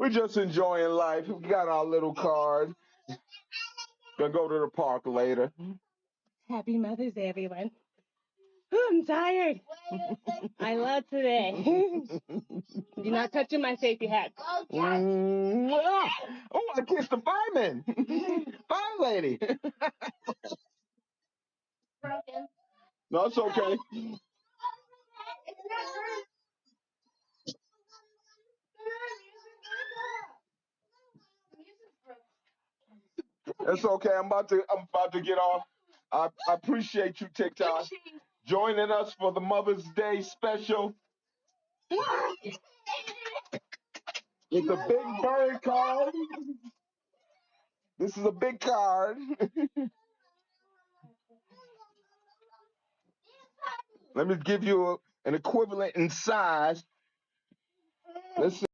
We're just enjoying life. We got our little card. Gonna go to the park later. Happy Mother's Day, everyone. I'm tired. I love today. You're not touching my safety hat. Oh, I kissed the fireman. Fire lady. No, it's okay. It's okay. I'm about to get off. I appreciate you, TikTok, joining us for the Mother's Day special. It's a big bird card. This is a big card. Let me give you an equivalent in size. Let's see.